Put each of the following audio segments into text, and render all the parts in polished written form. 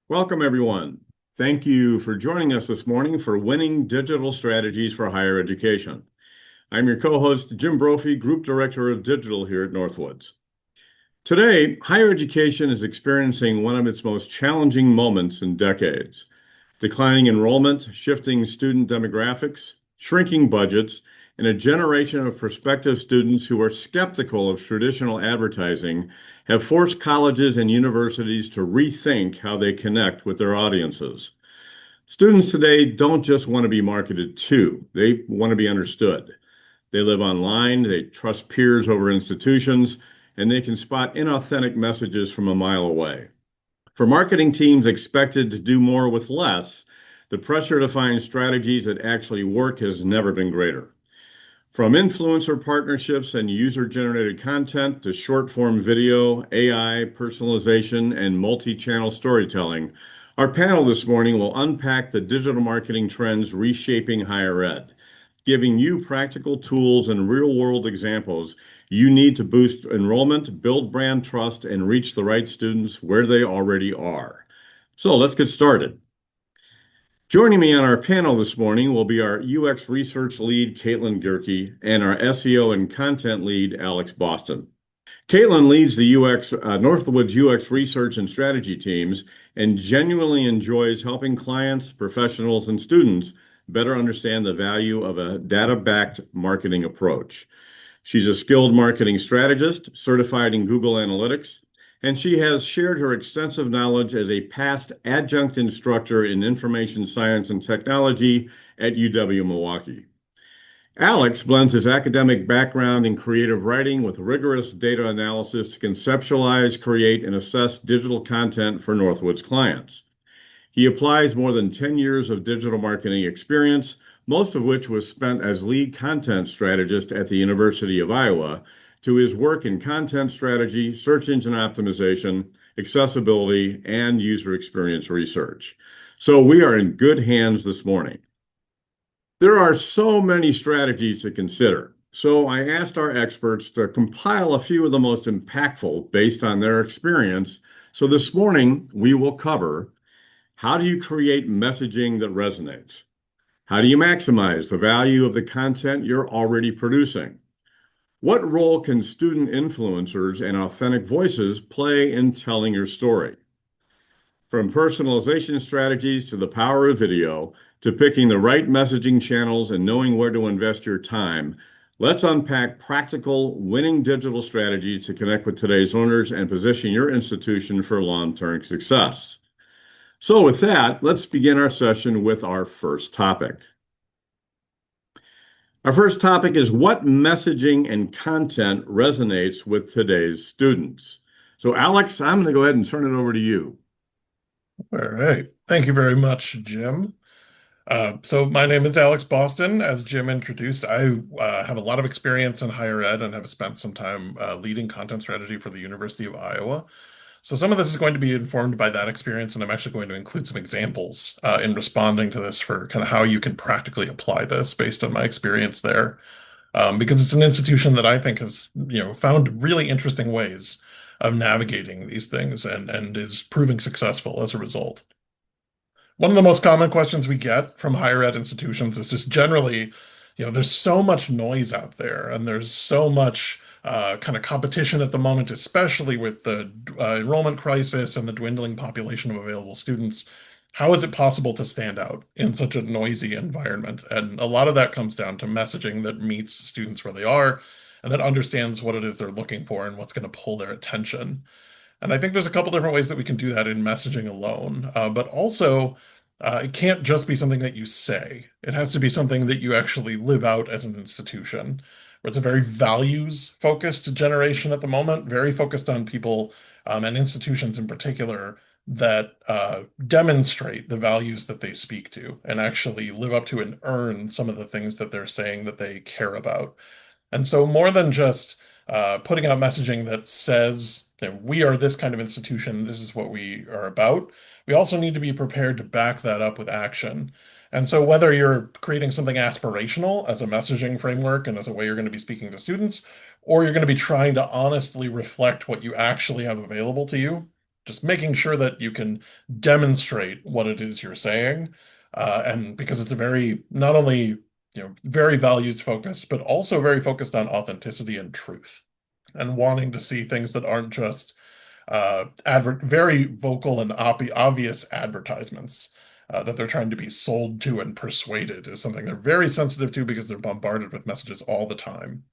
Welcome, everyone. Thank you for joining us this morning for Winning Digital Strategies for Higher Education. I'm your co-host, Jim Brophy, Group Director of Digital here at Northwoods. Today, higher education is experiencing one of its most challenging moments in decades. Declining enrollment, shifting student demographics, shrinking budgets, and a generation of prospective students who are skeptical of traditional advertising have forced colleges and universities to rethink how they connect with their audiences. Students today don't just want to be marketed to, they want to be understood. They live online, they trust peers over institutions, and they can spot inauthentic messages from a mile away. For marketing teams expected to do more with less, the pressure to find strategies that actually work has never been greater. From influencer partnerships and user-generated content to short-form video, AI, personalization, and multi-channel storytelling, our panel this morning will unpack the digital marketing trends reshaping higher ed, giving you practical tools and real-world examples you need to boost enrollment, build brand trust, and reach the right students where they already are. So let's get started. Joining me on our panel this morning will be our UX research lead, Caitlin Gerke, and our SEO and content lead, Alex Boston. Caitlin leads the Northwoods UX research and strategy teams and genuinely enjoys helping clients, professionals, and students better understand the value of a data-backed marketing approach. She's a skilled marketing strategist, certified in Google Analytics, and she has shared her extensive knowledge as a past adjunct instructor in information science and technology at UW-Milwaukee. Alex blends his academic background in creative writing with rigorous data analysis to conceptualize, create, and assess digital content for Northwoods clients. He applies more than 10 years of digital marketing experience, most of which was spent as lead content strategist at the University of Iowa, to his work in content strategy, search engine optimization, accessibility, and user experience research. So we are in good hands this morning. There are so many strategies to consider. So I asked our experts to compile a few of the most impactful based on their experience. So this morning we will cover: how do you create messaging that resonates? How do you maximize the value of the content you're already producing? What role can student influencers and authentic voices play in telling your story? From personalization strategies to the power of video to picking the right messaging channels and knowing where to invest your time, let's unpack practical winning digital strategies to connect with today's learners and position your institution for long-term success. So with that, let's begin our session with our first topic. Our first topic is what messaging and content resonates with today's students. So Alex, I'm going to go ahead and turn it over to you. All right. Thank you very much, Jim. So my name is Alex Boston. As Jim introduced, I have a lot of experience in higher ed and have spent some time leading content strategy for the University of Iowa. So some of this is going to be informed by that experience, and I'm actually going to include some examples in responding to this for kind of how you can practically apply this based on my experience there. Because it's an institution that I think has, found really interesting ways of navigating these things and is proving successful as a result. One of the most common questions we get from higher ed institutions is just generally, there's so much noise out there and there's so much kind of competition at the moment, especially with the enrollment crisis and the dwindling population of available students. How is it possible to stand out in such a noisy environment? And a lot of that comes down to messaging that meets students where they are and that understands what it is they're looking for and what's going to pull their attention. And I think there's a couple different ways that we can do that in messaging alone, but also it can't just be something that you say. It has to be something that you actually live out as an institution, where it's a very values-focused generation at the moment, very focused on people and institutions in particular that demonstrate the values that they speak to and actually live up to and earn some of the things that they're saying that they care about. And so more than just putting out messaging that says that we are this kind of institution, this is what we are about, we also need to be prepared to back that up with action. And so whether you're creating something aspirational as a messaging framework and as a way you're going to be speaking to students, or you're going to be trying to honestly reflect what you actually have available to you, just making sure that you can demonstrate what it is you're saying. And because it's a very, not only, very values focused, but also very focused on authenticity and truth and wanting to see things that aren't just very vocal and obvious advertisements that they're trying to be sold to and persuaded is something they're very sensitive to because they're bombarded with messages all the time.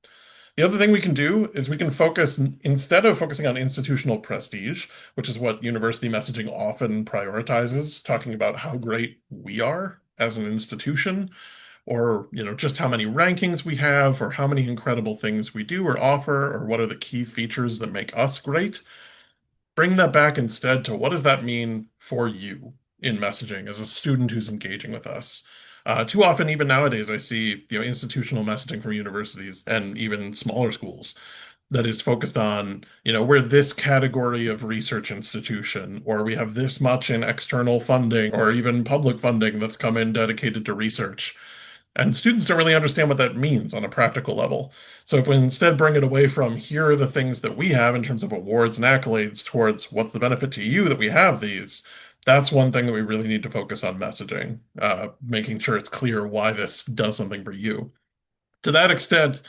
The other thing we can do is we can focus, instead of focusing on institutional prestige, which is what university messaging often prioritizes, talking about how great we are as an institution, or just how many rankings we have, or how many incredible things we do or offer, or what are the key features that make us great. Bring that back instead to what does that mean for you in messaging as a student who's engaging with us. Too often, even nowadays, I see institutional messaging from universities and even smaller schools that is focused on, we're this category of research institution, or we have this much in external funding, or even public funding that's come in dedicated to research. And students don't really understand what that means on a practical level. So if we instead bring it away from here are the things that we have in terms of awards and accolades towards what's the benefit to you that we have these, that's one thing that we really need to focus on messaging, making sure it's clear why this does something for you. To that extent,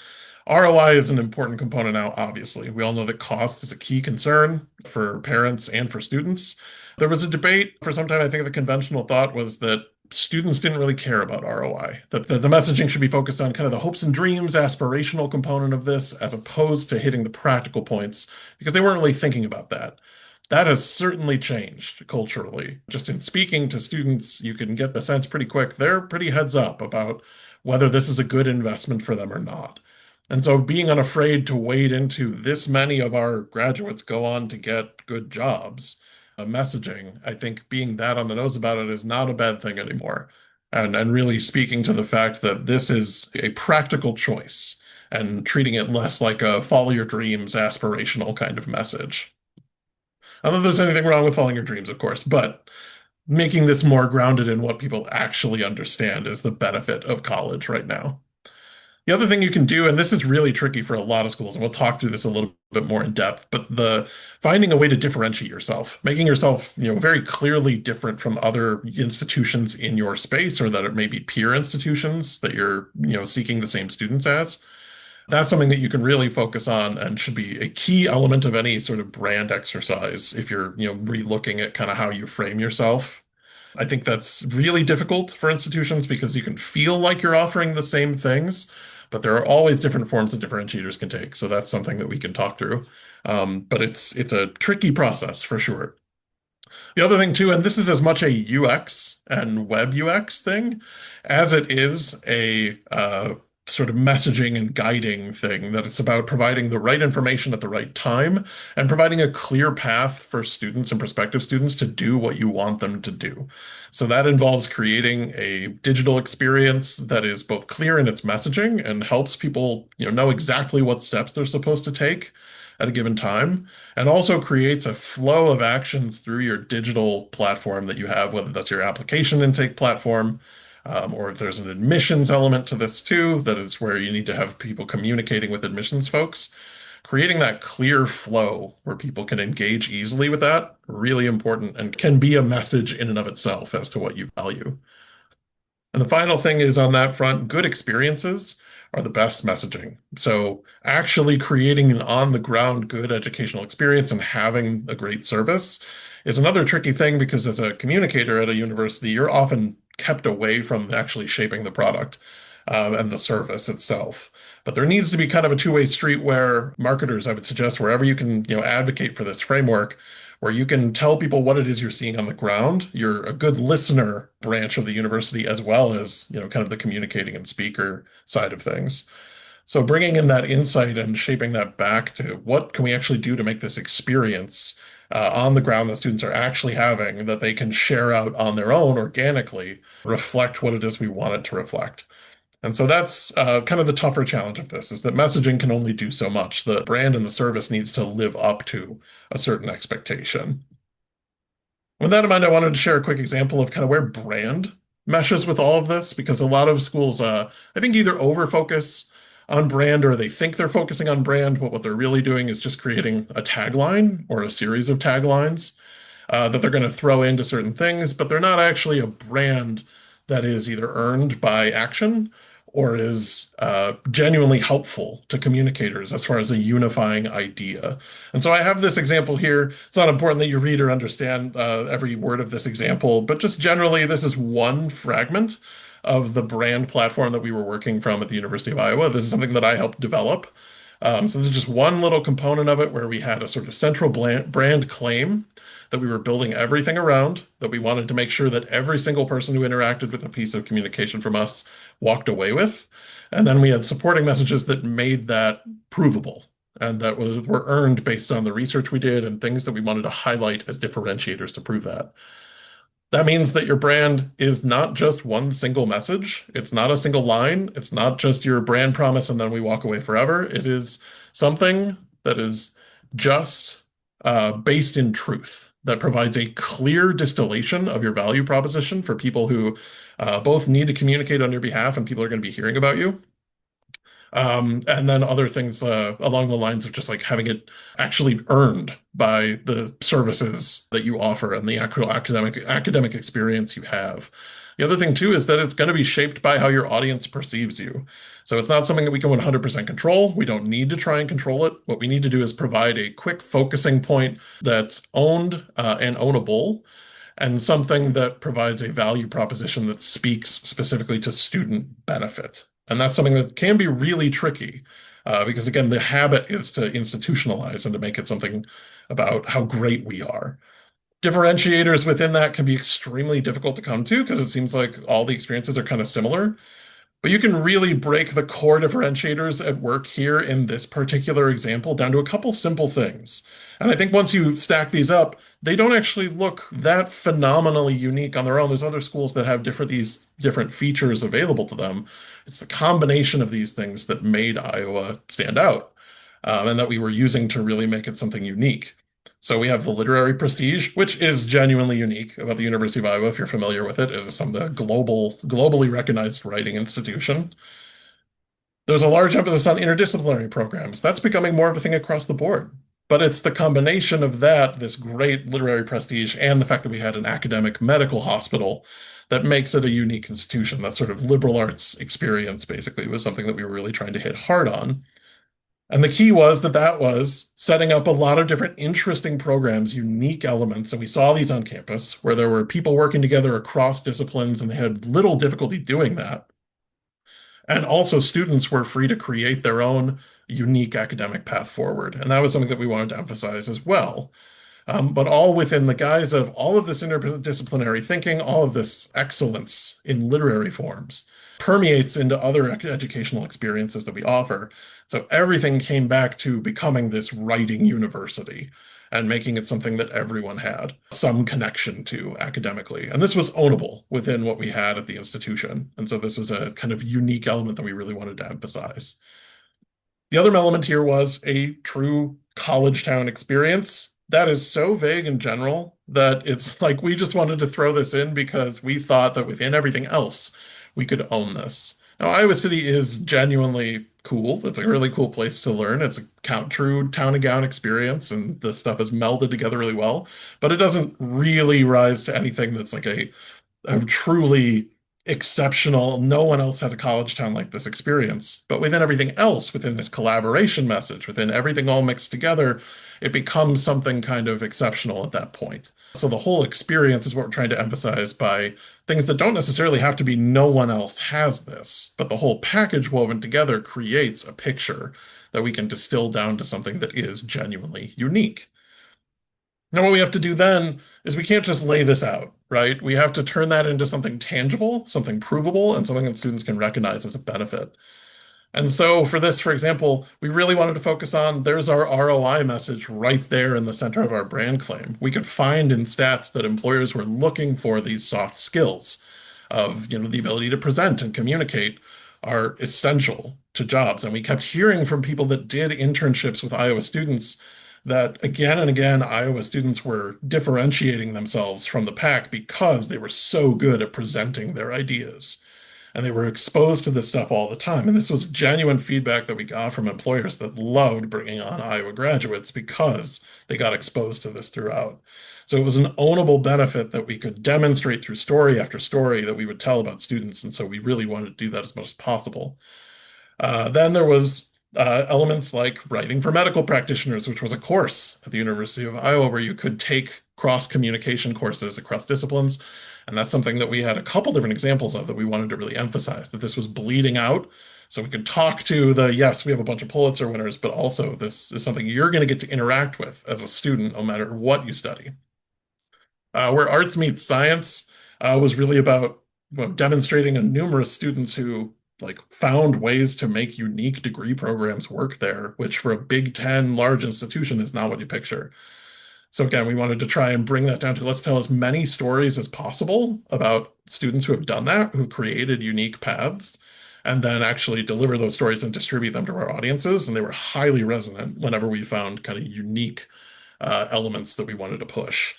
ROI is an important component now, obviously. We all know that cost is a key concern for parents and for students. There was a debate for some time. I think the conventional thought was that students didn't really care about ROI, that the messaging should be focused on kind of the hopes and dreams, aspirational component of this, as opposed to hitting the practical points, because they weren't really thinking about that. That has certainly changed culturally. Just in speaking to students, you can get the sense pretty quick they're pretty heads up about whether this is a good investment for them or not. And so being unafraid to wade into this many of our graduates go on to get good jobs, messaging, I think being that on the nose about it is not a bad thing anymore. And really speaking to the fact that this is a practical choice and treating it less like a follow your dreams aspirational kind of message. Not that there's anything wrong with following your dreams, of course, but making this more grounded in what people actually understand is the benefit of college right now. The other thing you can do, and this is really tricky for a lot of schools, and we'll talk through this a little bit more in depth, but the finding a way to differentiate yourself, making yourself, very clearly different from other institutions in your space, or that it may be peer institutions that you're, seeking the same students as. That's something that you can really focus on and should be a key element of any sort of brand exercise if you're, re-looking at kind of how you frame yourself. I think that's really difficult for institutions because you can feel like you're offering the same things, but there are always different forms that differentiators can take. So that's something that we can talk through. But it's a tricky process for sure. The other thing too, and this is as much a UX and web UX thing as it is a sort of messaging and guiding thing, that it's about providing the right information at the right time and providing a clear path for students and prospective students to do what you want them to do. So that involves creating a digital experience that is both clear in its messaging and helps people, know exactly what steps they're supposed to take at a given time, and also creates a flow of actions through your digital platform that you have, whether that's your application intake platform, or if there's an admissions element to this too, that is where you need to have people communicating with admissions folks. Creating that clear flow where people can engage easily with that, really important and can be a message in and of itself as to what you value. And the final thing is on that front, good experiences are the best messaging. So actually creating an on-the-ground good educational experience and having a great service is another tricky thing because as a communicator at a university, you're often kept away from actually shaping the product and the service itself. But there needs to be kind of a two-way street where marketers, I would suggest, wherever you can, advocate for this framework, where you can tell people what it is you're seeing on the ground. You're a good listener branch of the university as well as, kind of the communicating and speaker side of things. So bringing in that insight and shaping that back to what can we actually do to make this experience on the ground that students are actually having that they can share out on their own organically, reflect what it is we want it to reflect. And so that's kind of the tougher challenge of this, is that messaging can only do so much. The brand and the service needs to live up to a certain expectation. With that in mind, I wanted to share a quick example of kind of where brand meshes with all of this, because a lot of schools, I think, either over-focus on brand or they think they're focusing on brand, but what they're really doing is just creating a tagline or a series of taglines. that they're going to throw into certain things, but they're not actually a brand that is either earned by action or is genuinely helpful to communicators as far as a unifying idea. And so I have this example here. It's not important that you read or understand every word of this example, but just generally, this is one fragment of the brand platform that we were working from at the University of Iowa. This is something that I helped develop. So this is just one little component of it where we had a sort of central brand claim that we were building everything around, that we wanted to make sure that every single person who interacted with a piece of communication from us walked away with. And then we had supporting messages that made that provable and that were earned based on the research we did and things that we wanted to highlight as differentiators to prove that. That means that your brand is not just one single message. It's not a single line. It's not just your brand promise and then we walk away forever. It is something that is just based in truth, that provides a clear distillation of your value proposition for people who both need to communicate on your behalf and people are going to be hearing about you. And then other things along the lines of just like having it actually earned by the services that you offer and the actual academic experience you have. The other thing too is that it's going to be shaped by how your audience perceives you. So it's not something that we can 100% control. We don't need to try and control it. What we need to do is provide a quick focusing point that's owned and ownable, and something that provides a value proposition that speaks specifically to student benefit. And that's something that can be really tricky because, again, the habit is to institutionalize and to make it something about how great we are. Differentiators within that can be extremely difficult to come to because it seems like all the experiences are kind of similar. But you can really break the core differentiators at work here in this particular example down to a couple simple things. And I think once you stack these up, they don't actually look that phenomenally unique on their own. There's other schools that have these different features available to them. It's the combination of these things that made Iowa stand out, and that we were using to really make it something unique. So we have the literary prestige, which is genuinely unique about the University of Iowa, if you're familiar with it. It is some globally recognized writing institution. There's a large emphasis on interdisciplinary programs. That's becoming more of a thing across the board. But it's the combination of that, this great literary prestige, and the fact that we had an academic medical hospital that makes it a unique institution. That sort of liberal arts experience, basically, was something that we were really trying to hit hard on. And the key was that was setting up a lot of different interesting programs, unique elements. And we saw these on campus where there were people working together across disciplines and they had little difficulty doing that. And also students were free to create their own unique academic path forward. And that was something that we wanted to emphasize as well. But all within the guise of all of this interdisciplinary thinking, all of this excellence in literary forms permeates into other educational experiences that we offer. So everything came back to becoming this writing university and making it something that everyone had some connection to academically. And this was ownable within what we had at the institution. And so this was a kind of unique element that we really wanted to emphasize. The other element here was a true college town experience. That is so vague and general that it's like we just wanted to throw this in because we thought that within everything else, we could own this. Now, Iowa City is genuinely cool. It's a really cool place to learn. It's a true town and gown experience, and the stuff is melded together really well. But it doesn't really rise to anything that's like a truly exceptional. No one else has a college town like this experience. But within everything else, within this collaboration message, within everything all mixed together, it becomes something kind of exceptional at that point. So the whole experience is what we're trying to emphasize by things that don't necessarily have to be no one else has this, but the whole package woven together creates a picture that we can distill down to something that is genuinely unique. Now, what we have to do then is we can't just lay this out, right? We have to turn that into something tangible, something provable, and something that students can recognize as a benefit. And so for this, for example, we really wanted to focus on there's our ROI message right there in the center of our brand claim. We could find in stats that employers were looking for these soft skills of, the ability to present and communicate are essential to jobs. And we kept hearing from people that did internships with Iowa students that again and again, Iowa students were differentiating themselves from the pack because they were so good at presenting their ideas. and they were exposed to this stuff all the time. And this was genuine feedback that we got from employers that loved bringing on Iowa graduates because they got exposed to this throughout. So it was an ownable benefit that we could demonstrate through story after story that we would tell about students. And so we really wanted to do that as much as possible. Then there was elements like writing for medical practitioners, which was a course at the University of Iowa where you could take cross-communication courses across disciplines. And that's something that we had a couple different examples of that we wanted to really emphasize, that this was bleeding out. So we could talk to the, yes, we have a bunch of Pulitzer winners, but also this is something you're going to get to interact with as a student, no matter what you study. Where arts meets science was really about demonstrating to numerous students who like found ways to make unique degree programs work there, which for a Big Ten large institution is not what you picture. So again, we wanted to try and bring that down to let's tell as many stories as possible about students who have done that, who created unique paths, and then actually deliver those stories and distribute them to our audiences. And they were highly resonant whenever we found kind of unique elements that we wanted to push.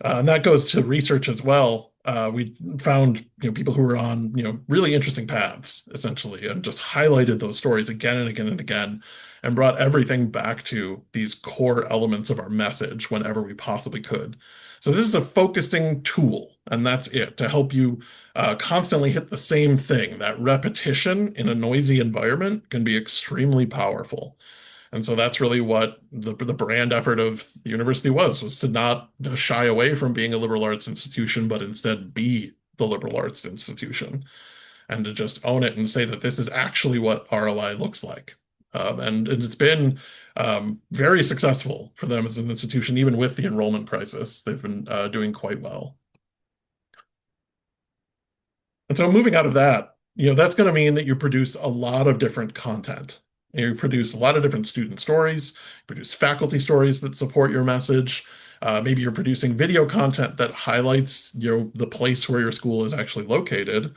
And that goes to research as well. We found, people who were on, really interesting paths, essentially, and just highlighted those stories again and again and again, and brought everything back to these core elements of our message whenever we possibly could. So this is a focusing tool, and that's it, to help you constantly hit the same thing. That repetition in a noisy environment can be extremely powerful. And so that's really what the brand effort of the university was to not shy away from being a liberal arts institution, but instead be the liberal arts institution and to just own it and say that this is actually what ROI looks like. And it's been very successful for them as an institution, even with the enrollment crisis. They've been doing quite well. And so moving out of that, that's going to mean that you produce a lot of different content. You produce a lot of different student stories, produce faculty stories that support your message. Maybe you're producing video content that highlights, the place where your school is actually located,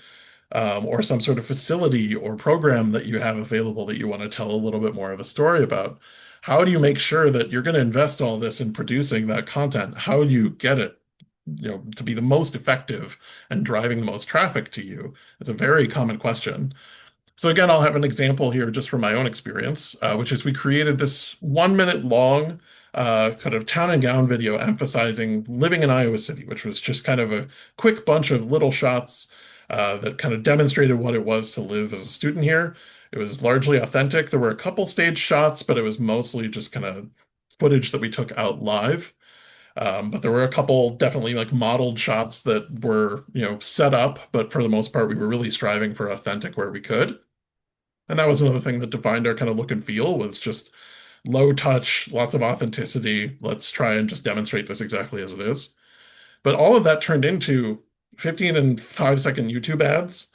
or some sort of facility or program that you have available that you want to tell a little bit more of a story about. How do you make sure that you're going to invest all this in producing that content? How do you get it, to be the most effective and driving the most traffic to you? It's a very common question. So again, I'll have an example here just from my own experience, which is we created this 1 minute long kind of town and gown video emphasizing living in Iowa City, which was just kind of a quick bunch of little shots that kind of demonstrated what it was to live as a student here. It was largely authentic. There were a couple stage shots, but it was mostly just kind of footage that we took out live. But there were a couple definitely like modeled shots that were, set up, but for the most part, we were really striving for authentic where we could. And that was another thing that defined our kind of look and feel was just low touch, lots of authenticity. Let's try and just demonstrate this exactly as it is. But all of that turned into 15 and 5-second YouTube ads,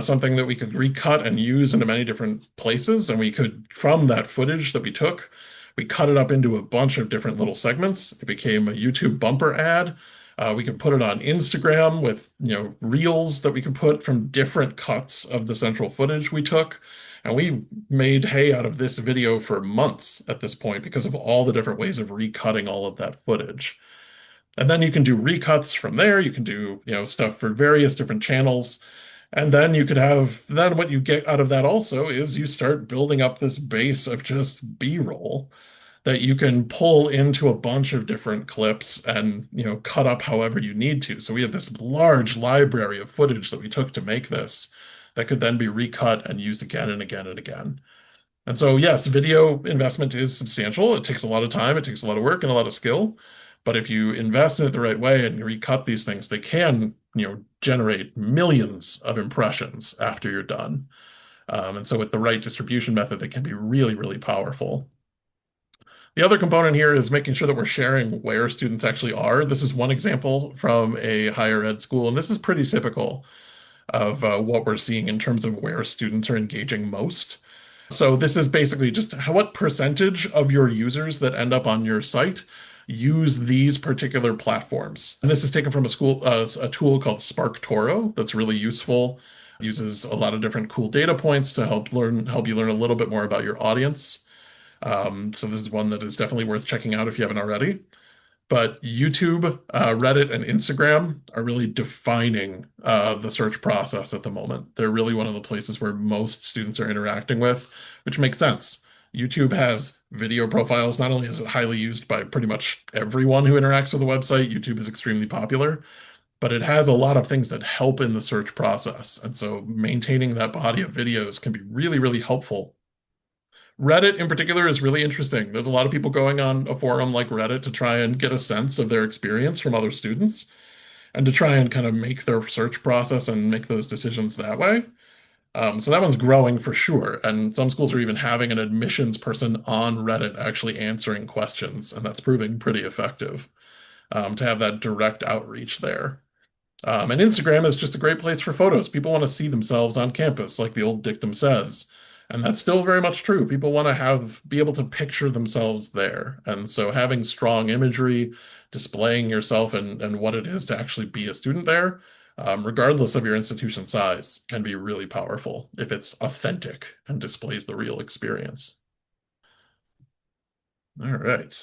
something that we could recut and use into many different places. And we could, from that footage that we took, we cut it up into a bunch of different little segments. It became a YouTube bumper ad. We can put it on Instagram with, reels that we can put from different cuts of the central footage we took. And we made hay out of this video for months at this point because of all the different ways of recutting all of that footage. And then you can do recuts from there. You can do, stuff for various different channels. And then you could have, then what you get out of that also is you start building up this base of just B-roll that you can pull into a bunch of different clips and, cut up however you need to. So we have this large library of footage that we took to make this that could then be recut and used again and again and again. And so, yes, video investment is substantial. It takes a lot of time, it takes a lot of work and a lot of skill. But if you invest in it the right way and recut these things, they can, generate millions of impressions after you're done. And so with the right distribution method, they can be really, really powerful. The other component here is making sure that we're sharing where students actually are. This is one example from a higher ed school, and this is pretty typical of what we're seeing in terms of where students are engaging most. So this is basically just what percentage of your users that end up on your site use these particular platforms. And this is taken from a tool called SparkToro that's really useful. It uses a lot of different cool data points to help you learn a little bit more about your audience. So this is one that is definitely worth checking out if you haven't already. But YouTube, Reddit, and Instagram are really defining the search process at the moment. They're really one of the places where most students are interacting with, which makes sense. YouTube has video profiles. Not only is it highly used by pretty much everyone who interacts with the website, YouTube is extremely popular, but it has a lot of things that help in the search process. And so maintaining that body of videos can be really, really helpful. Reddit in particular is really interesting. There's a lot of people going on a forum like Reddit to try and get a sense of their experience from other students and to try and kind of make their search process and make those decisions that way. So that one's growing for sure. And some schools are even having an admissions person on Reddit actually answering questions, and that's proving pretty effective to have that direct outreach there. And Instagram is just a great place for photos. People want to see themselves on campus, like the old dictum says. And that's still very much true. People want to be able to picture themselves there. And so having strong imagery, displaying yourself and what it is to actually be a student there, regardless of your institution size, can be really powerful if it's authentic and displays the real experience. All right.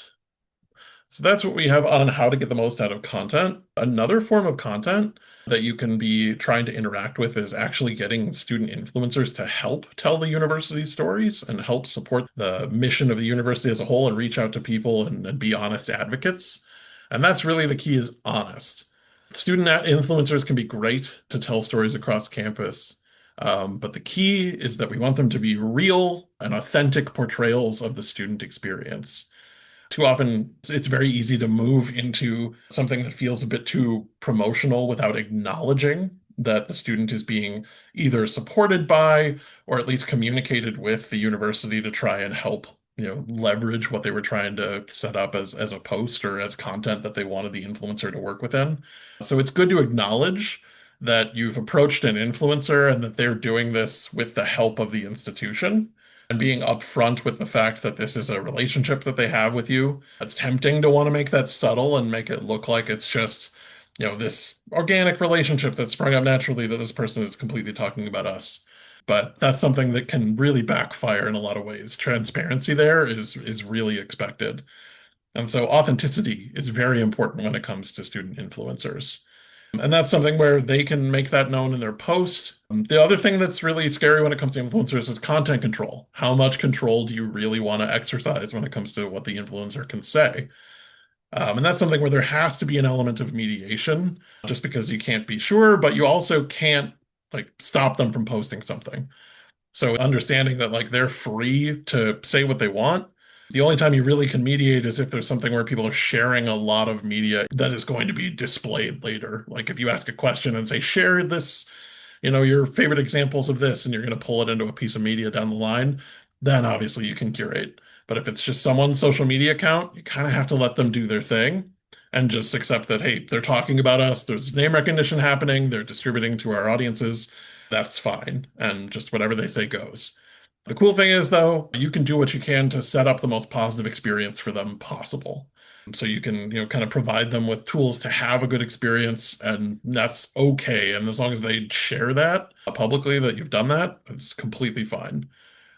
So that's what we have on how to get the most out of content. Another form of content that you can be trying to interact with is actually getting student influencers to help tell the university stories and help support the mission of the university as a whole and reach out to people and be honest advocates. And that's really the key is honest. Student influencers can be great to tell stories across campus. But the key is that we want them to be real and authentic portrayals of the student experience. Too often, it's very easy to move into something that feels a bit too promotional without acknowledging that the student is being either supported by or at least communicated with the university to try and help, leverage what they were trying to set up as a post or as content that they wanted the influencer to work within. So it's good to acknowledge that you've approached an influencer and that they're doing this with the help of the institution and being upfront with the fact that this is a relationship that they have with you. It's tempting to want to make that subtle and make it look like it's just, this organic relationship that sprung up naturally that this person is completely talking about us. But that's something that can really backfire in a lot of ways. Transparency there is really expected. And so authenticity is very important when it comes to student influencers. And that's something where they can make that known in their post. The other thing that's really scary when it comes to influencers is content control. How much control do you really want to exercise when it comes to what the influencer can say? And that's something where there has to be an element of mediation, just because you can't be sure, but you also can't like stop them from posting something. So understanding that like they're free to say what they want. The only time you really can mediate is if there's something where people are sharing a lot of media that is going to be displayed later. Like if you ask a question and say, share this, your favorite examples of this, and you're going to pull it into a piece of media down the line, then obviously you can curate. But if it's just someone's social media account, you kind of have to let them do their thing and just accept that, hey, they're talking about us, there's name recognition happening, they're distributing to our audiences. That's fine. And just whatever they say goes. The cool thing is, though, you can do what you can to set up the most positive experience for them possible. So you can, kind of provide them with tools to have a good experience, and that's okay. And as long as they share that publicly that you've done that, it's completely fine.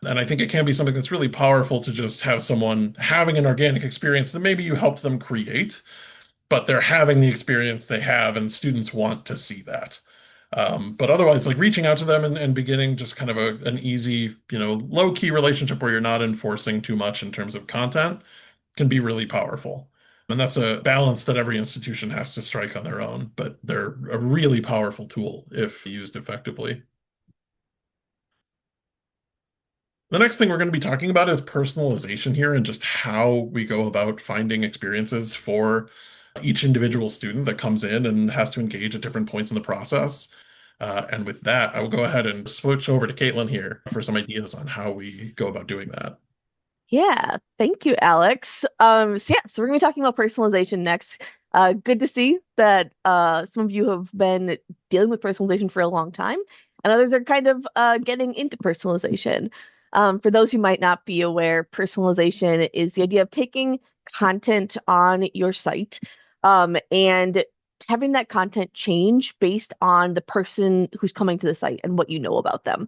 And I think it can be something that's really powerful to just have someone having an organic experience that maybe you helped them create, but they're having the experience they have, and students want to see that. But otherwise, like reaching out to them and beginning just kind of an easy, low-key relationship where you're not enforcing too much in terms of content can be really powerful. And that's a balance that every institution has to strike on their own, but they're a really powerful tool if used effectively. The next thing we're going to be talking about is personalization here and just how we go about finding experiences for each individual student that comes in and has to engage at different points in the process. And with that, I will go ahead and switch over to Caitlin here for some ideas on how we go about doing that. Yeah, thank you, Alex. So we're gonna be talking about personalization next. Good to see that some of you have been dealing with personalization for a long time, and others are kind of getting into personalization. For those who might not be aware, personalization is the idea of taking content on your site, and having that content change based on the person who's coming to the site and what you know about them.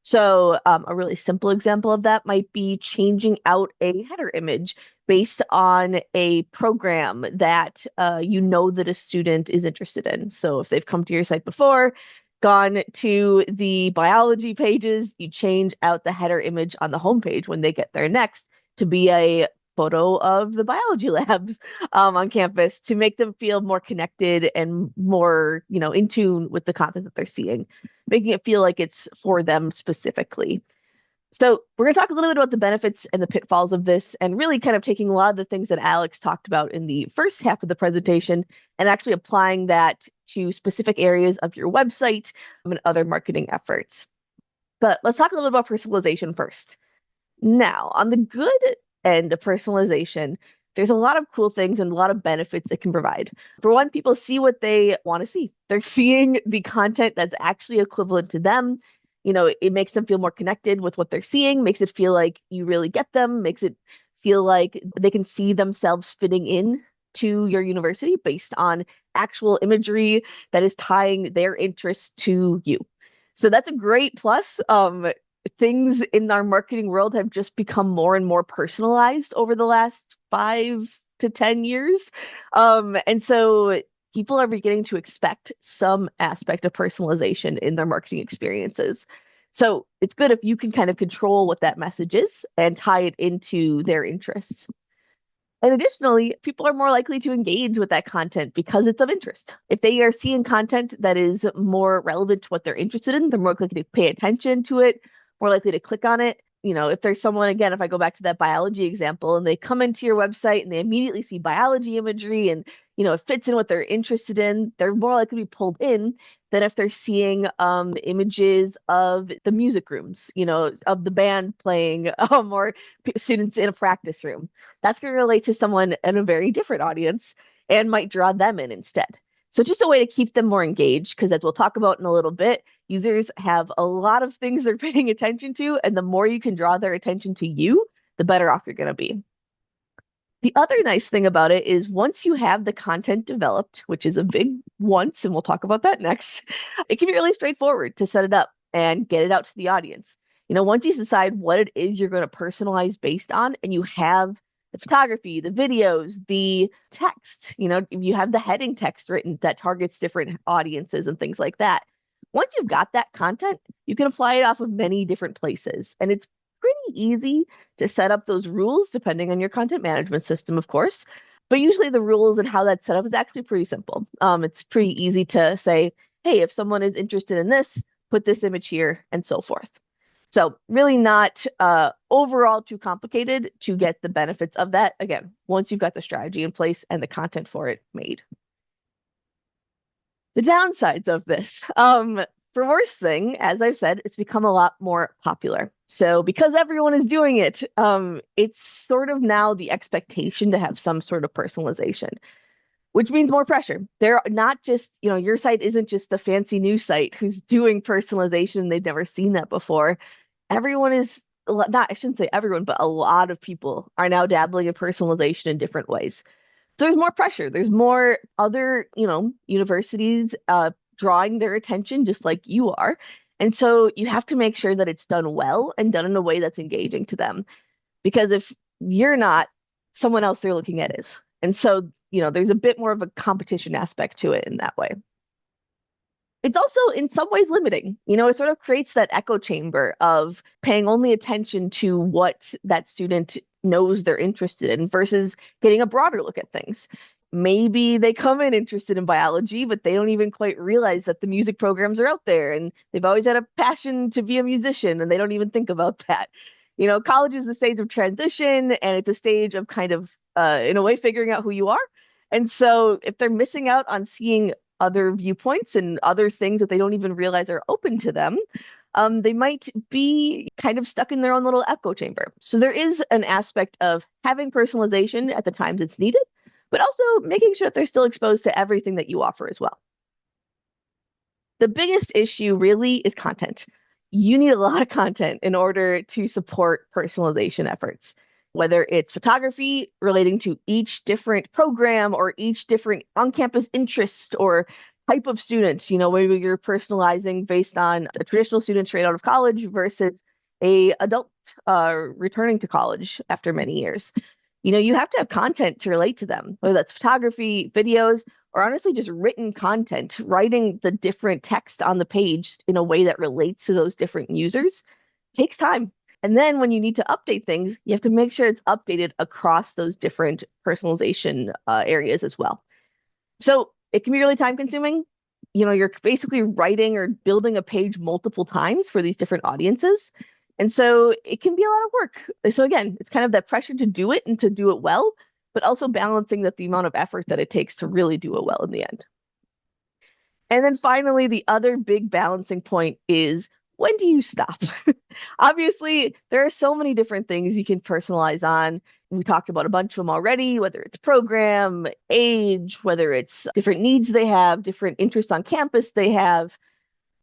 So a really simple example of that might be changing out a header image based on a program that you know that a student is interested in. So if they've come to your site before, gone to the biology pages, you change out the header image on the homepage when they get there next to be a photo of the biology labs on campus to make them feel more connected and more, in tune with the content that they're seeing, making it feel like it's for them specifically. So we're going to talk a little bit about the benefits and the pitfalls of this, and really kind of taking a lot of the things that Alex talked about in the first half of the presentation and actually applying that to specific areas of your website and other marketing efforts. But let's talk a little bit about personalization first. Now, on the good end of personalization, there's a lot of cool things and a lot of benefits it can provide. For one, people see what they want to see. They're seeing the content that's actually equivalent to them. It makes them feel more connected with what they're seeing, makes it feel like you really get them, makes it feel like they can see themselves fitting in to your university based on actual imagery that is tying their interests to you. So that's a great plus. Things in our marketing world have just become more and more personalized over the last 5 to 10 years. And so people are beginning to expect some aspect of personalization in their marketing experiences. So it's good if you can kind of control what that message is and tie it into their interests. And additionally, people are more likely to engage with that content because it's of interest. If they are seeing content that is more relevant to what they're interested in, they're more likely to pay attention to it, more likely to click on it. If there's someone, again, if I go back to that biology example and they come into your website and they immediately see biology imagery and, it fits in what they're interested in, they're more likely to be pulled in than if they're seeing images of the music rooms, of the band playing or students in a practice room. That's going to relate to someone in a very different audience and might draw them in instead. So just a way to keep them more engaged, because as we'll talk about in a little bit, users have a lot of things they're paying attention to, and the more you can draw their attention to you, the better off you're going to be. The other nice thing about it is once you have the content developed, which is a big once, and we'll talk about that next, it can be really straightforward to set it up and get it out to the audience. Once you decide what it is you're going to personalize based on, and you have the photography, the videos, the text, you have the heading text written that targets different audiences and things like that. Once you've got that content, you can apply it off of many different places. And it's pretty easy to set up those rules depending on your content management system, of course. But usually the rules and how that's set up is actually pretty simple. It's pretty easy to say, hey, if someone is interested in this, put this image here and so forth. So really not overall too complicated to get the benefits of that. Again, once you've got the strategy in place and the content for it made. The downsides of this. For worst thing, as I've said, it's become a lot more popular. So because everyone is doing it, it's sort of now the expectation to have some sort of personalization, which means more pressure. They're not just, your site isn't just the fancy news site who's doing personalization. They've never seen that before. Everyone is not, I shouldn't say everyone, but a lot of people are now dabbling in personalization in different ways. So there's more pressure. There's more other, universities drawing their attention just like you are. And so you have to make sure that it's done well and done in a way that's engaging to them. Because if you're not, someone else they're looking at is. And so, there's a bit more of a competition aspect to it in that way. It's also in some ways limiting. It sort of creates that echo chamber of paying only attention to what that student knows they're interested in versus getting a broader look at things. Maybe they come in interested in biology, but they don't even quite realize that the music programs are out there and they've always had a passion to be a musician and they don't even think about that. College is a stage of transition and it's a stage of kind of, in a way, figuring out who you are. And so if they're missing out on seeing other viewpoints and other things that they don't even realize are open to them, they might be kind of stuck in their own little echo chamber. So there is an aspect of having personalization at the times it's needed, but also making sure that they're still exposed to everything that you offer as well. The biggest issue really is content. You need a lot of content in order to support personalization efforts, whether it's photography relating to each different program or each different on-campus interest or type of student, maybe you're personalizing based on a traditional student straight out of college versus a adult returning to college after many years. You have to have content to relate to them, whether that's photography, videos, or honestly just written content, writing the different text on the page in a way that relates to those different users takes time. And then when you need to update things, you have to make sure it's updated across those different personalization areas as well. So it can be really time consuming. You're basically writing or building a page multiple times for these different audiences. And so it can be a lot of work. So again, it's kind of that pressure to do it and to do it well, but also balancing that the amount of effort that it takes to really do it well in the end. And then finally, the other big balancing point is, when do you stop? Obviously, there are so many different things you can personalize on. We talked about a bunch of them already, whether it's program, age, whether it's different needs they have, different interests on campus they have.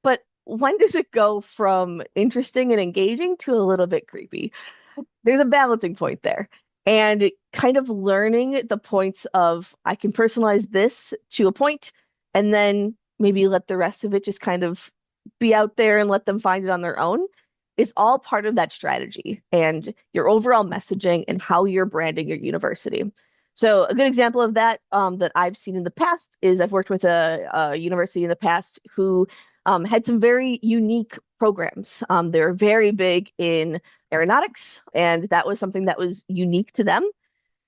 But when does it go from interesting and engaging to a little bit creepy? There's a balancing point there. And kind of learning the points of, I can personalize this to a point, and then maybe let the rest of it just kind of be out there and let them find it on their own is all part of that strategy and your overall messaging and how you're branding your university. So a good example of that that I've seen in the past is I've worked with a university in the past who had some very unique programs. They're very big in aeronautics, and that was something that was unique to them.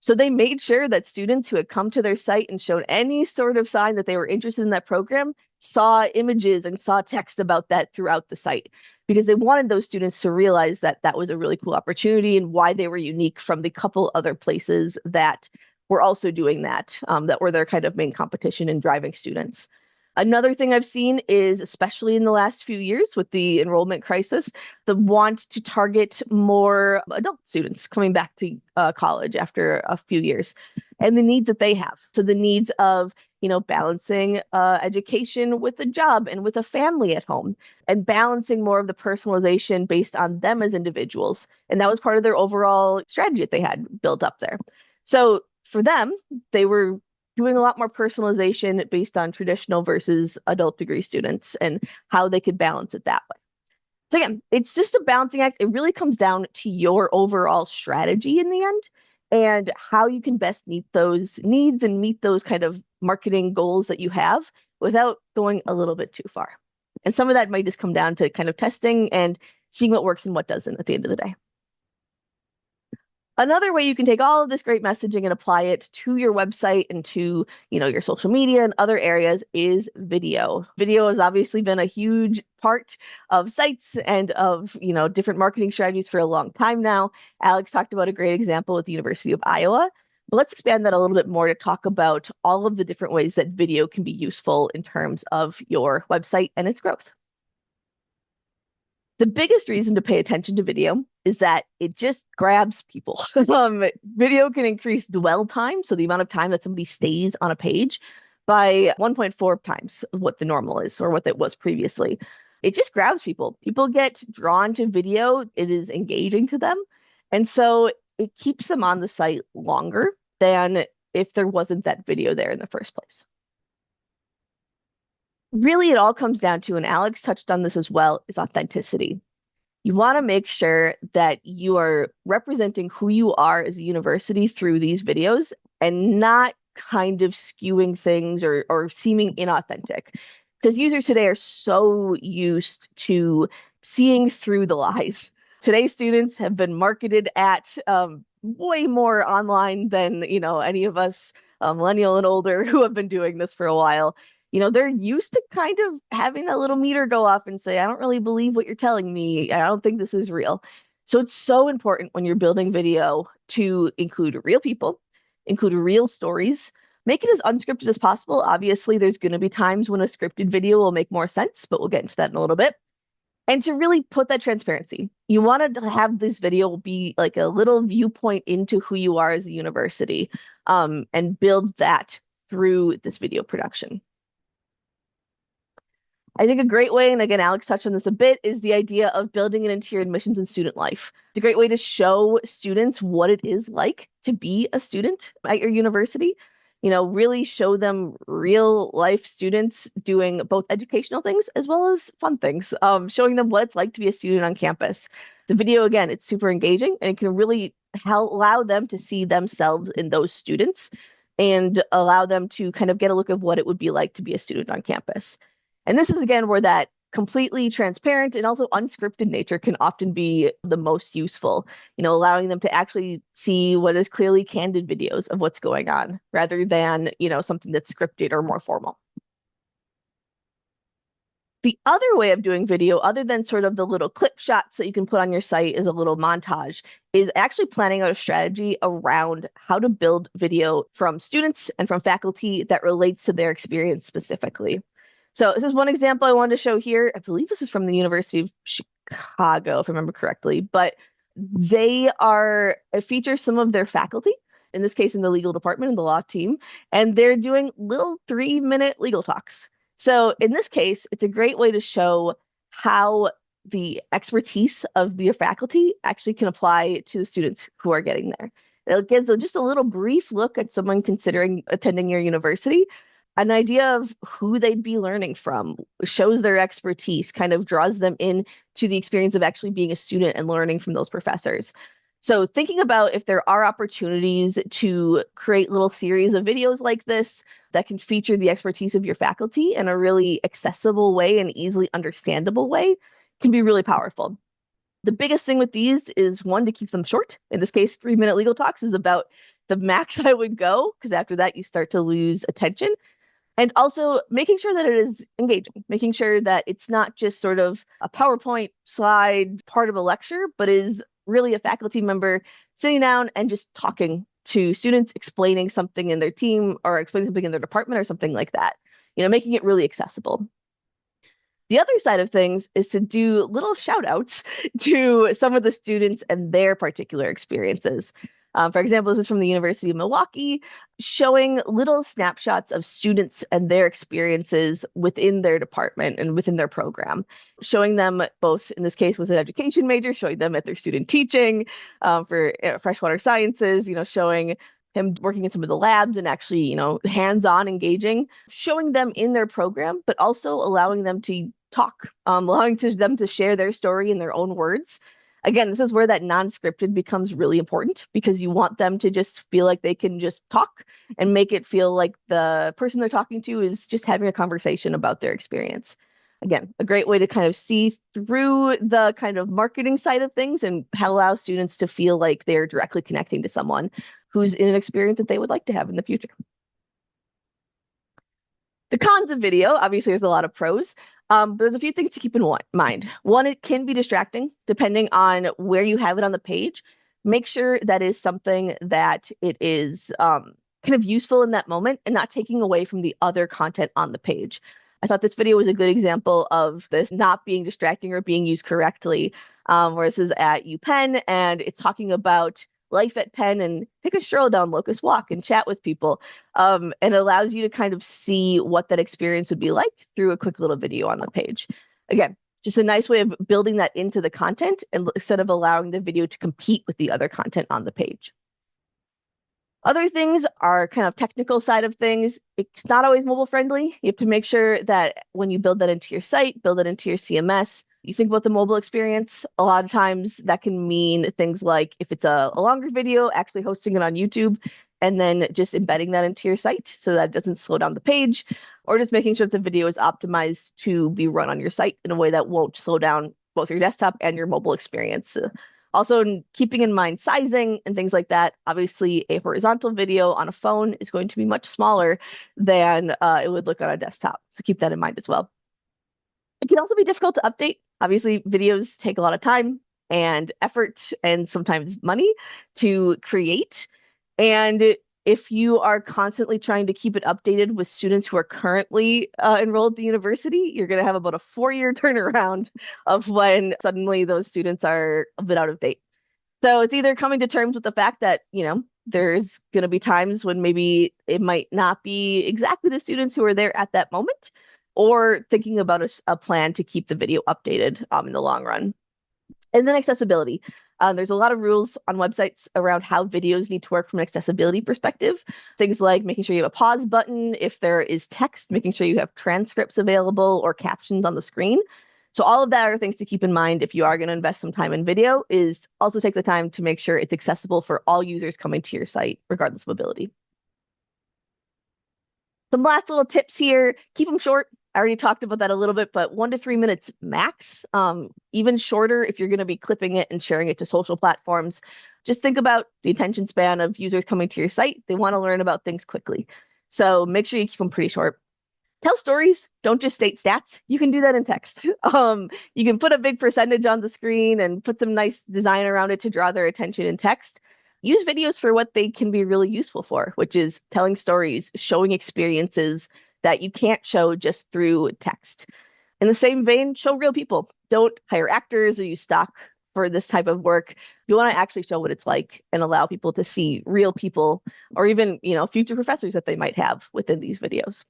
So they made sure that students who had come to their site and showed any sort of sign that they were interested in that program saw images and saw text about that throughout the site, because they wanted those students to realize that that was a really cool opportunity and why they were unique from the couple other places that were also doing that, that were their kind of main competition in driving students. Another thing I've seen is, especially in the last few years with the enrollment crisis, the want to target more adult students coming back to college after a few years and the needs that they have. So the needs of, balancing education with a job and with a family at home, and balancing more of the personalization based on them as individuals. And that was part of their overall strategy that they had built up there. So for them, they were doing a lot more personalization based on traditional versus adult degree students and how they could balance it that way. So again, it's just a balancing act. It really comes down to your overall strategy in the end and how you can best meet those needs and meet those kind of marketing goals that you have without going a little bit too far. And some of that might just come down to kind of testing and seeing what works and what doesn't at the end of the day. Another way you can take all of this great messaging and apply it to your website and to, your social media and other areas is video. Video has obviously been a huge part of sites and of, different marketing strategies for a long time now. Alex talked about a great example with the University of Iowa. But let's expand that a little bit more to talk about all of the different ways that video can be useful in terms of your website and its growth. The biggest reason to pay attention to video is that it just grabs people. Video can increase dwell time, so the amount of time that somebody stays on a page, by 1.4 times what the normal is or what it was previously. It just grabs people. People get drawn to video. It is engaging to them. And so it keeps them on the site longer than if there wasn't that video there in the first place. Really, it all comes down to, and Alex touched on this as well, is authenticity. You want to make sure that you are representing who you are as a university through these videos and not kind of skewing things or seeming inauthentic. Because users today are so used to seeing through the lies. Today's students have been marketed at way more online than, any of us millennial and older who have been doing this for a while. They're used to kind of having that little meter go off and say, I don't really believe what you're telling me. I don't think this is real. So it's so important when you're building video to include real people, include real stories, make it as unscripted as possible. Obviously, there's going to be times when a scripted video will make more sense, but we'll get into that in a little bit. And to really put that transparency, you want to have this video be like a little viewpoint into who you are as a university, and build that through this video production. I think a great way, and again, Alex touched on this a bit, is the idea of building it into your admissions and student life. It's a great way to show students what it is like to be a student at your university. really show them real life students doing both educational things as well as fun things, showing them what it's like to be a student on campus. The video, again, it's super engaging and it can really allow them to see themselves in those students and allow them to kind of get a look of what it would be like to be a student on campus. And this is, again, where that completely transparent and also unscripted nature can often be the most useful, allowing them to actually see what is clearly candid videos of what's going on rather than, something that's scripted or more formal. The other way of doing video, other than sort of the little clip shots that you can put on your site as a little montage, is actually planning out a strategy around how to build video from students and from faculty that relates to their experience specifically. So this is one example I wanted to show here. I believe this is from the University of Chicago, if I remember correctly, but they feature some of their faculty, in this case in the legal department and the law team, and they're doing little 3-minute legal talks. So in this case, it's a great way to show how the expertise of your faculty actually can apply to the students who are getting there. It gives just a little brief look at someone considering attending your university, an idea of who they'd be learning from, shows their expertise, kind of draws them in to the experience of actually being a student and learning from those professors. So thinking about if there are opportunities to create little series of videos like this that can feature the expertise of your faculty in a really accessible way and easily understandable way can be really powerful. The biggest thing with these is, one, to keep them short. In this case, 3-minute legal talks is about the max I would go, because after that you start to lose attention. And also making sure that it is engaging, making sure that it's not just sort of a PowerPoint slide part of a lecture, but is really a faculty member sitting down and just talking to students, explaining something in their team or explaining something in their department or something like that, making it really accessible. The other side of things is to do little shout outs to some of the students and their particular experiences. For example, this is from the University of Milwaukee, showing little snapshots of students and their experiences within their department and within their program, showing them both, in this case, with an education major, showing them at their student teaching for freshwater sciences, showing him working in some of the labs and actually, hands-on engaging, showing them in their program, but also allowing them to talk, allowing them to share their story in their own words. Again, this is where that non-scripted becomes really important, because you want them to just feel like they can just talk and make it feel like the person they're talking to is just having a conversation about their experience. Again, a great way to kind of see through the kind of marketing side of things and allow students to feel like they're directly connecting to someone who's in an experience that they would like to have in the future. The cons of video, obviously there's a lot of pros, but there's a few things to keep in mind. One, it can be distracting depending on where you have it on the page. Make sure that is something that it is kind of useful in that moment and not taking away from the other content on the page. I thought this video was a good example of this not being distracting or being used correctly, where this is at UPenn and it's talking about life at Penn and take a stroll down Locust Walk and chat with people. And it allows you to kind of see what that experience would be like through a quick little video on the page. Again, just a nice way of building that into the content and instead of allowing the video to compete with the other content on the page. Other things are kind of technical side of things. It's not always mobile friendly. You have to make sure that when you build that into your site, build it into your CMS, you think about the mobile experience. A lot of times that can mean things like, if it's a longer video, actually hosting it on YouTube and then just embedding that into your site so that it doesn't slow down the page, or just making sure that the video is optimized to be run on your site in a way that won't slow down both your desktop and your mobile experience. Also, keeping in mind sizing and things like that. Obviously, a horizontal video on a phone is going to be much smaller than it would look on a desktop. So keep that in mind as well. It can also be difficult to update. Obviously, videos take a lot of time and effort and sometimes money to create. And if you are constantly trying to keep it updated with students who are currently enrolled at the university, you're going to have about a 4-year turnaround of when suddenly those students are a bit out of date. So it's either coming to terms with the fact that, there's going to be times when maybe it might not be exactly the students who are there at that moment, or thinking about a plan to keep the video updated in the long run. And then accessibility. There's a lot of rules on websites around how videos need to work from an accessibility perspective. Things like making sure you have a pause button. If there is text, making sure you have transcripts available or captions on the screen. So all of that are things to keep in mind if you are going to invest some time in video, is also take the time to make sure it's accessible for all users coming to your site, regardless of ability. Some last little tips here, keep them short. I already talked about that a little bit, but 1 to 3 minutes max, even shorter if you're going to be clipping it and sharing it to social platforms. Just think about the attention span of users coming to your site. They want to learn about things quickly. So make sure you keep them pretty short. Tell stories. Don't just state stats. You can do that in text. You can put a big percentage on the screen and put some nice design around it to draw their attention in text. Use videos for what they can be really useful for, which is telling stories, showing experiences that you can't show just through text. In the same vein, show real people. Don't hire actors or use stock for this type of work. You want to actually show what it's like and allow people to see real people, or even, future professors that they might have within these videos.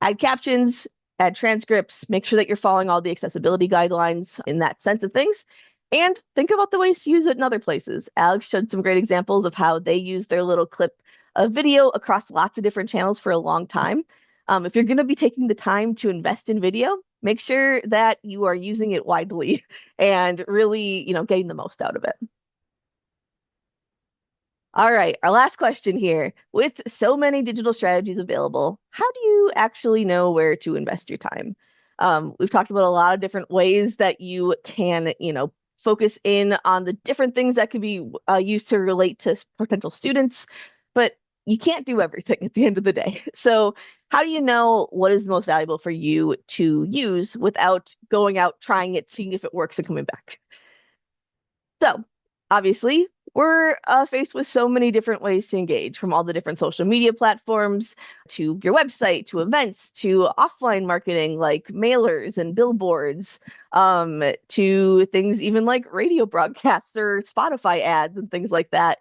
Add captions, add transcripts, make sure that you're following all the accessibility guidelines in that sense of things. And think about the ways to use it in other places. Alex showed some great examples of how they use their little clip of video across lots of different channels for a long time. If you're going to be taking the time to invest in video, make sure that you are using it widely and really, getting the most out of it. All right, our last question here. With so many digital strategies available, how do you actually know where to invest your time? We've talked about a lot of different ways that you can, focus in on the different things that could be used to relate to potential students, but you can't do everything at the end of the day. So how do you know what is the most valuable for you to use without going out, trying it, seeing if it works, and coming back? So obviously, we're faced with so many different ways to engage, from all the different social media platforms to your website, to events, to offline marketing like mailers and billboards, to things even like radio broadcasts or Spotify ads and things like that,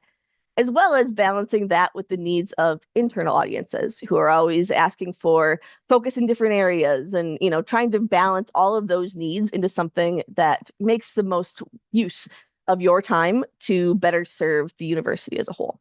as well as balancing that with the needs of internal audiences who are always asking for focus in different areas, and trying to balance all of those needs into something that makes the most use of your time to better serve the university as a whole.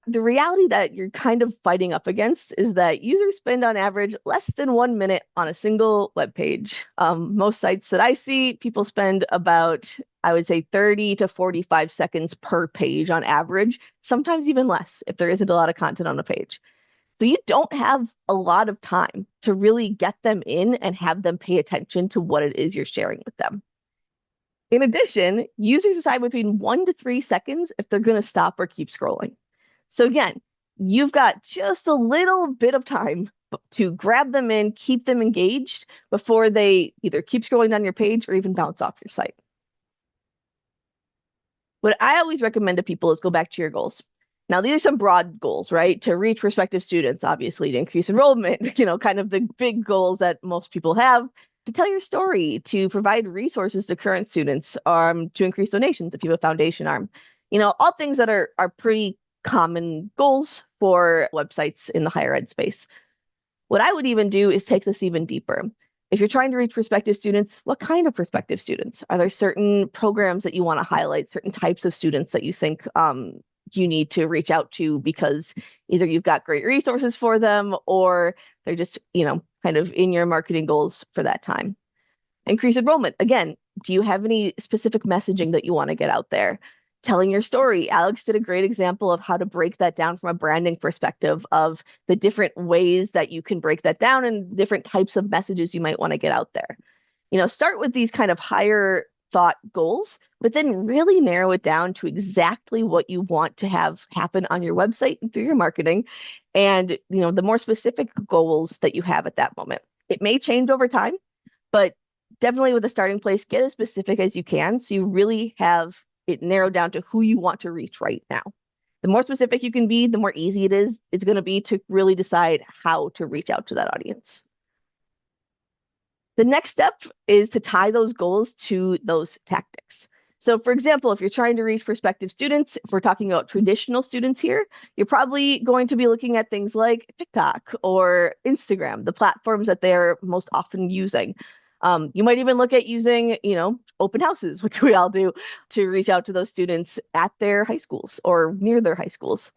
The reality that you're kind of fighting up against is that users spend on average less than 1 minute on a single web page. Most sites that I see, people spend about, I would say, 30 to 45 seconds per page on average, sometimes even less if there isn't a lot of content on a page. So you don't have a lot of time to really get them in and have them pay attention to what it is you're sharing with them. In addition, users decide between 1 to 3 seconds if they're going to stop or keep scrolling. So again, you've got just a little bit of time to grab them in, keep them engaged before they either keep scrolling down your page or even bounce off your site. What I always recommend to people is go back to your goals. Now, these are some broad goals, right? To reach prospective students, obviously, to increase enrollment, kind of the big goals that most people have. To tell your story, to provide resources to current students, to increase donations if you have a foundation arm. All things that are pretty common goals for websites in the higher ed space. What I would even do is take this even deeper. If you're trying to reach prospective students, what kind of prospective students? Are there certain programs that you want to highlight, certain types of students that you think you need to reach out to because either you've got great resources for them or they're just, kind of in your marketing goals for that time? Increase enrollment. Again, do you have any specific messaging that you want to get out there? Telling your story. Alex did a great example of how to break that down from a branding perspective of the different ways that you can break that down and different types of messages you might want to get out there. Start with these kind of higher thought goals, but then really narrow it down to exactly what you want to have happen on your website and through your marketing. And, the more specific goals that you have at that moment. It may change over time, but definitely with a starting place, get as specific as you can so you really have it narrowed down to who you want to reach right now. The more specific you can be, the more easy it's going to be to really decide how to reach out to that audience. The next step is to tie those goals to those tactics. So for example, if you're trying to reach prospective students, if we're talking about traditional students here, you're probably going to be looking at things like TikTok or Instagram, the platforms that they're most often using. You might even look at using, open houses, which we all do, to reach out to those students at their high schools or near their high schools.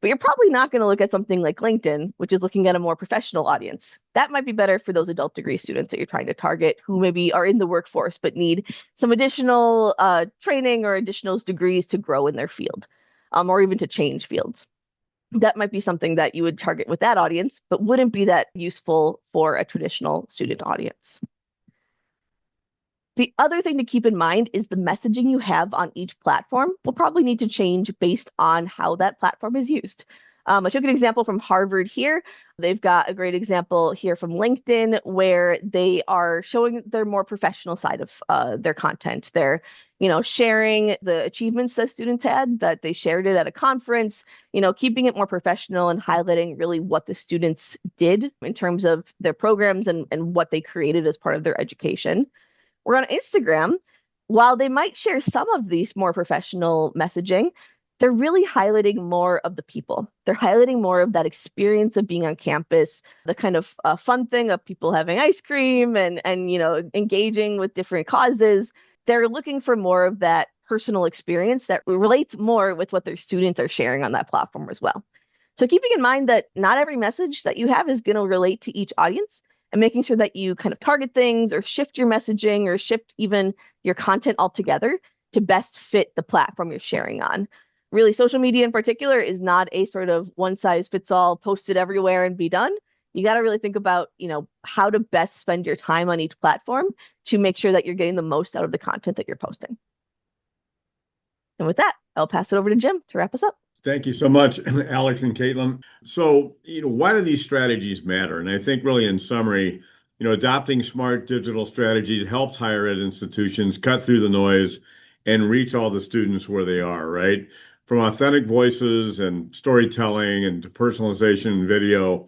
But you're probably not going to look at something like LinkedIn, which is looking at a more professional audience. That might be better for those adult degree students that you're trying to target who maybe are in the workforce but need some additional training or additional degrees to grow in their field, or even to change fields. That might be something that you would target with that audience, but wouldn't be that useful for a traditional student audience. The other thing to keep in mind is the messaging you have on each platform will probably need to change based on how that platform is used. I took an example from Harvard here. They've got a great example here from LinkedIn where they are showing their more professional side of their content. They're, sharing the achievements that students had, that they shared it at a conference, keeping it more professional and highlighting really what the students did in terms of their programs and what they created as part of their education. Where on Instagram, while they might share some of these more professional messaging, they're really highlighting more of the people. They're highlighting more of that experience of being on campus, the kind of fun thing of people having ice cream and engaging with different causes. They're looking for more of that personal experience that relates more with what their students are sharing on that platform as well. So keeping in mind that not every message that you have is going to relate to each audience, and making sure that you kind of target things or shift your messaging or shift even your content altogether to best fit the platform you're sharing on. Really, social media in particular is not a sort of one size fits all, post it everywhere and be done. You got to really think about, how to best spend your time on each platform to make sure that you're getting the most out of the content that you're posting. And with that, I'll pass it over to Jim to wrap us up. Thank you so much, Alex and Caitlin. So, why do these strategies matter? And I think really in summary, adopting smart digital strategies helps higher ed institutions cut through the noise and reach all the students where they are, right? From authentic voices and storytelling and to personalization and video,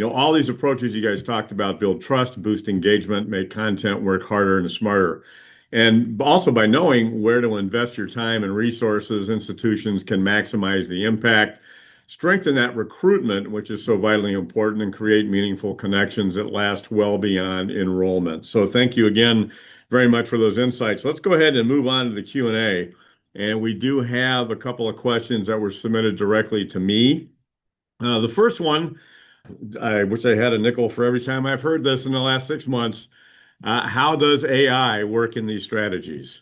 all these approaches you guys talked about build trust, boost engagement, make content work harder and smarter. And also by knowing where to invest your time and resources, institutions can maximize the impact, strengthen that recruitment, which is so vitally important, and create meaningful connections that last well beyond enrollment. So thank you again very much for those insights. Let's go ahead and move on to the Q&A. And we do have a couple of questions that were submitted directly to me. The first one, I wish I had a nickel for every time I've heard this in the last 6 months. How does AI work in these strategies?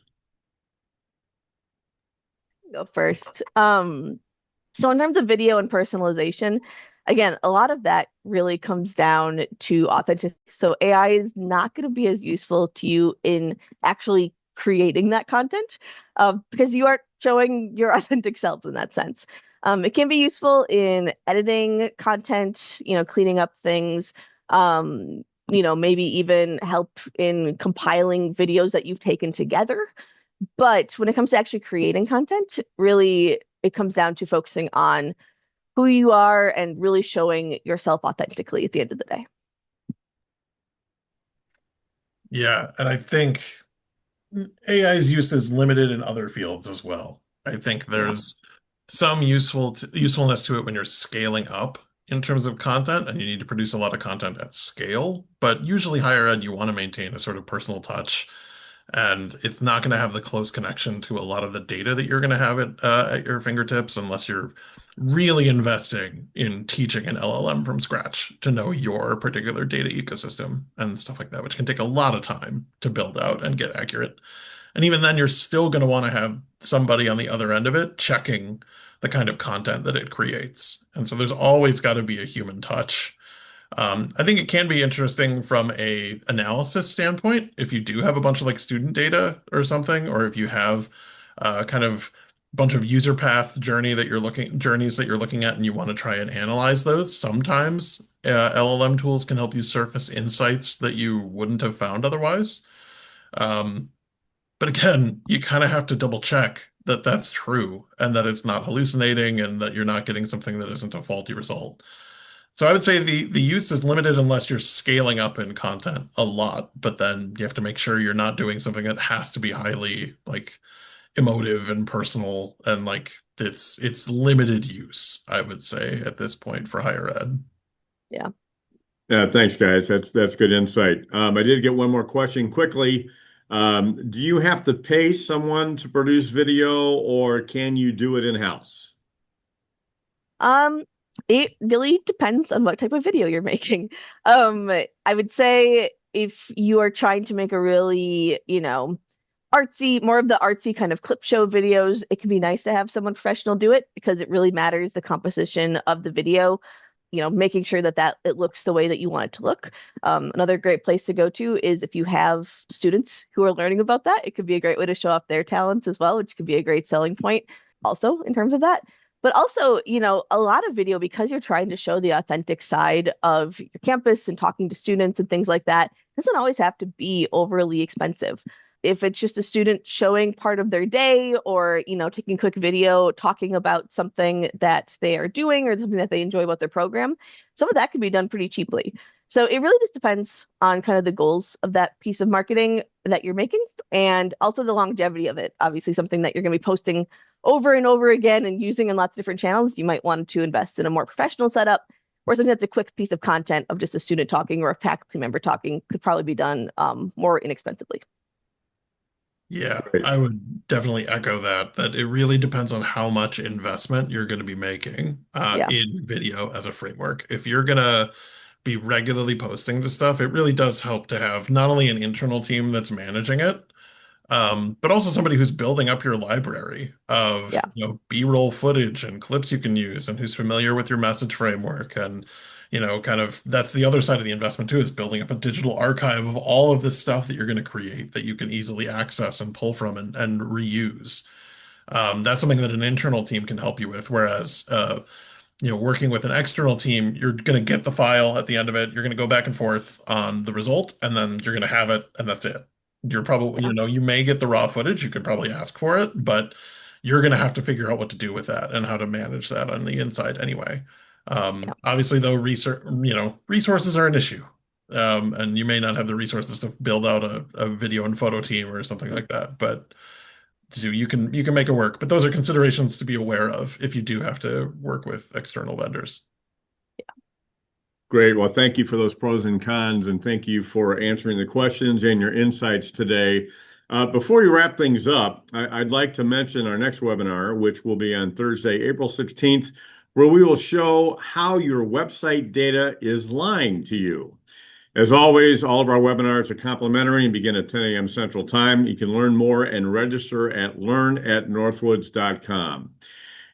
Go first. So in terms of video and personalization, again, a lot of that really comes down to authenticity. So AI is not going to be as useful to you in actually creating that content because you are showing your authentic selves in that sense. It can be useful in editing content, cleaning up things, maybe even help in compiling videos that you've taken together. But when it comes to actually creating content, really it comes down to focusing on who you are and really showing yourself authentically at the end of the day. Yeah, and I think AI's use is limited in other fields as well. I think there's some usefulness to it when you're scaling up in terms of content and you need to produce a lot of content at scale. But usually higher ed, you want to maintain a sort of personal touch. And it's not going to have the close connection to a lot of the data that you're going to have at your fingertips unless you're really investing in teaching an LLM from scratch to know your particular data ecosystem and stuff like that, which can take a lot of time to build out and get accurate. And even then, you're still going to want to have somebody on the other end of it checking the kind of content that it creates. And so there's always got to be a human touch. I think it can be interesting from a analysis standpoint if you do have a bunch of like student data or something, or if you have kind of bunch of user path journeys that you're looking at and you want to try and analyze those. Sometimes LLM tools can help you surface insights that you wouldn't have found otherwise. But again, you kind of have to double check that that's true and that it's not hallucinating and that you're not getting something that isn't a faulty result. So I would say the use is limited unless you're scaling up in content a lot, but then you have to make sure you're not doing something that has to be highly like emotive and personal and like it's limited use, I would say, at this point for higher ed. Yeah. Yeah, thanks, guys. That's good insight. I did get one more question quickly. Do you have to pay someone to produce video, or can you do it in-house? Um, it really depends on what type of video you're making. I would say if you are trying to make a really, artsy, more of the artsy kind of clip show videos, it can be nice to have someone professional do it because it really matters the composition of the video, making sure that it looks the way that you want it to look. Another great place to go to is if you have students who are learning about that, it could be a great way to show off their talents as well, which could be a great selling point also in terms of that. But also, a lot of video, because you're trying to show the authentic side of your campus and talking to students and things like that, doesn't always have to be overly expensive. If it's just a student showing part of their day or, taking a quick video talking about something that they are doing or something that they enjoy about their program, some of that can be done pretty cheaply. So it really just depends on kind of the goals of that piece of marketing that you're making and also the longevity of it. Obviously, something that you're going to be posting over and over again and using in lots of different channels, you might want to invest in a more professional setup, or something that's a quick piece of content of just a student talking or a faculty member talking could probably be done more inexpensively. Yeah, Great. I would definitely echo that it really depends on how much investment you're going to be making Yeah. in video as a framework. If you're going to be regularly posting to stuff, it really does help to have not only an internal team that's managing it, but also somebody who's building up your library of, Yeah. B-roll footage and clips you can use and who's familiar with your message framework. And, kind of that's the other side of the investment too, is building up a digital archive of all of this stuff that you're going to create that you can easily access and pull from and reuse. That's something that an internal team can help you with. Whereas, working with an external team, you're going to get the file at the end of it. You're going to go back and forth on the result, and then you're going to have it, and that's it. You're probably, Yeah. you may get the raw footage. You could probably ask for it, but you're going to have to figure out what to do with that and how to manage that on the inside anyway. Yeah. Obviously, though, resources are an issue. And you may not have the resources to build out a video and photo team or something like that, but so you can make it work, but those are considerations to be aware of if you do have to work with external vendors. Great. Well, thank you for those pros and cons, and thank you for answering the questions and your insights today. Before we wrap things up, I'd like to mention our next webinar, which will be on Thursday, April 16th, where we will show how your website data is lying to you. As always, all of our webinars are complimentary and begin at 10 a.m. Central Time. You can learn more and register at learn@northwoods.com.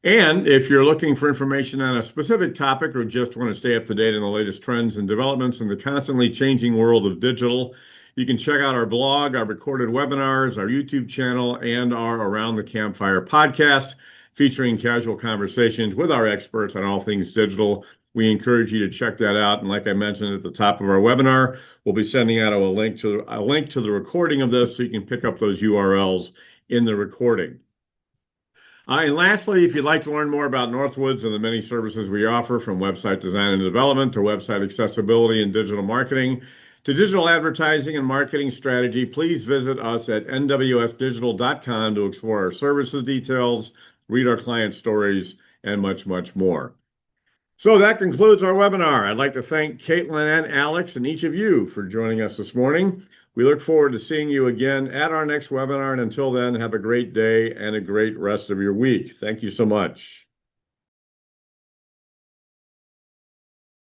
And if you're looking for information on a specific topic or just want to stay up to date on the latest trends and developments in the constantly changing world of digital, you can check out our blog, our recorded webinars, our YouTube channel, and our Around the Campfire podcast, featuring casual conversations with our experts on all things digital. We encourage you to check that out. And like I mentioned at the top of our webinar, we'll be sending out a link to the recording of this so you can pick up those URLs in the recording. And lastly, if you'd like to learn more about Northwoods and the many services we offer, from website design and development to website accessibility and digital marketing to digital advertising and marketing strategy, please visit us at nwsdigital.com to explore our services details, read our client stories, and much, much more. So that concludes our webinar. I'd like to thank Caitlin and Alex and each of you for joining us this morning. We look forward to seeing you again at our next webinar. And until then, have a great day and a great rest of your week. Thank you so much.